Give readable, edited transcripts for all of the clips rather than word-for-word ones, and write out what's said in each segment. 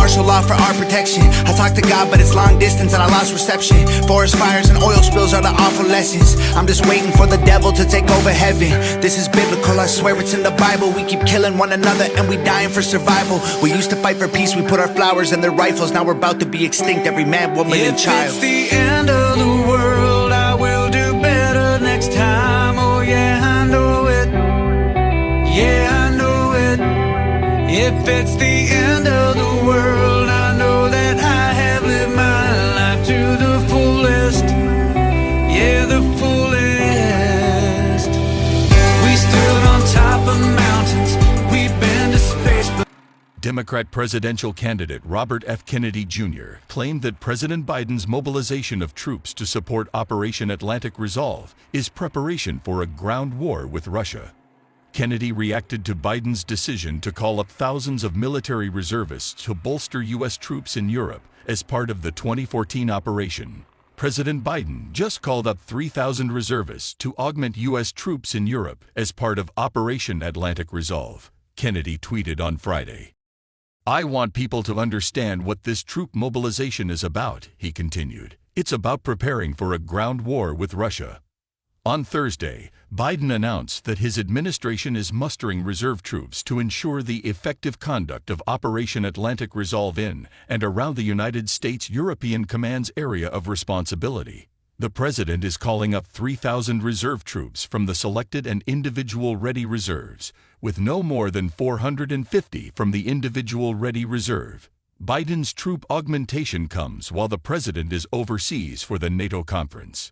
martial law for our protection. I talk to God, but it's long distance and I lost reception. Forest fires and oil spills are the awful lessons. I'm just waiting for the devil to take over heaven. This is biblical, I swear it's in the Bible. We keep killing one another and we dying for survival. We used to fight for peace, we put our flowers in their rifles. Now we're about to be extinct, every man, woman, and child. If it's the end of the world, I will do better next time. Oh yeah, I know it. Yeah, I know it. If it's the end of the world, I know that I have lived my life to the fullest. Yeah, the fullest. We stood on top of mountains, we've been to space. Democrat presidential candidate Robert F. Kennedy Jr. claimed that President Biden's mobilization of troops to support Operation Atlantic Resolve is preparation for a ground war with Russia. Kennedy reacted to Biden's decision to call up thousands of military reservists to bolster U.S. troops in Europe as part of the 2014 operation. President Biden just called up 3,000 reservists to augment U.S. troops in Europe as part of Operation Atlantic Resolve, Kennedy tweeted on Friday. "I want people to understand what this troop mobilization is about," he continued. "It's about preparing for a ground war with Russia." On Thursday, Biden announced that his administration is mustering reserve troops to ensure the effective conduct of Operation Atlantic Resolve in and around the United States European Command's area of responsibility. The president is calling up 3,000 reserve troops from the selected and individual ready reserves, with no more than 450 from the individual ready reserve. Biden's troop augmentation comes while the president is overseas for the NATO conference.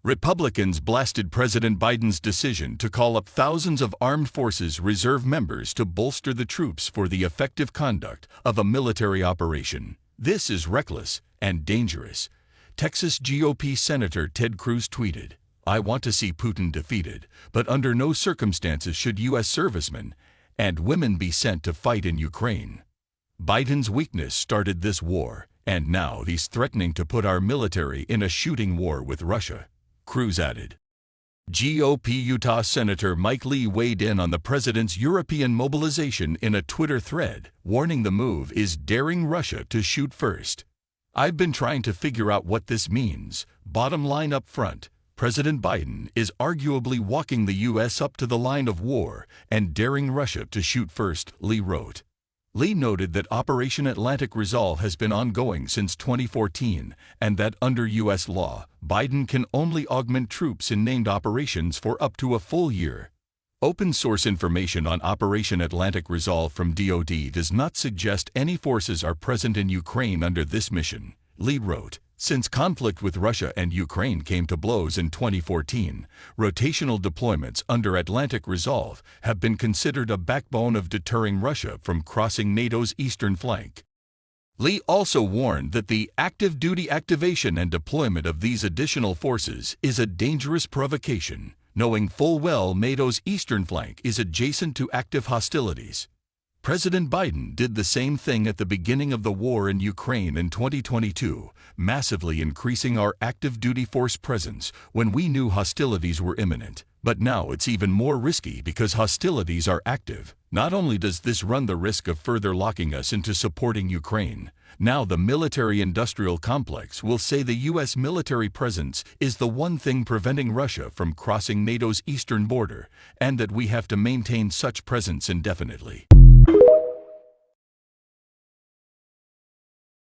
Republicans blasted President Biden's decision to call up thousands of armed forces reserve members to bolster the troops for the effective conduct of a military operation. "This is reckless and dangerous," Texas GOP Senator Ted Cruz tweeted. "I want to see Putin defeated, but under no circumstances should U.S. servicemen and women be sent to fight in Ukraine. Biden's weakness started this war, and now he's threatening to put our military in a shooting war with Russia," Cruz added. GOP Utah Senator Mike Lee weighed in on the president's European mobilization in a Twitter thread, warning the move is daring Russia to shoot first. "I've been trying to figure out what this means. Bottom line up front, President Biden is arguably walking the U.S. up to the line of war and daring Russia to shoot first," Lee wrote. Lee noted that Operation Atlantic Resolve has been ongoing since 2014 and that under U.S. law, Biden can only augment troops in named operations for up to a full year. Open source information on Operation Atlantic Resolve from DoD does not suggest any forces are present in Ukraine under this mission, Lee wrote. Since conflict with Russia and Ukraine came to blows in 2014, rotational deployments under Atlantic Resolve have been considered a backbone of deterring Russia from crossing NATO's eastern flank. Lee also warned that the active duty activation and deployment of these additional forces is a dangerous provocation, knowing full well NATO's eastern flank is adjacent to active hostilities. President Biden did the same thing at the beginning of the war in Ukraine in 2022, massively increasing our active duty force presence when we knew hostilities were imminent. But now it's even more risky because hostilities are active. Not only does this run the risk of further locking us into supporting Ukraine, now the military-industrial complex will say the U.S. military presence is the one thing preventing Russia from crossing NATO's eastern border, and that we have to maintain such presence indefinitely.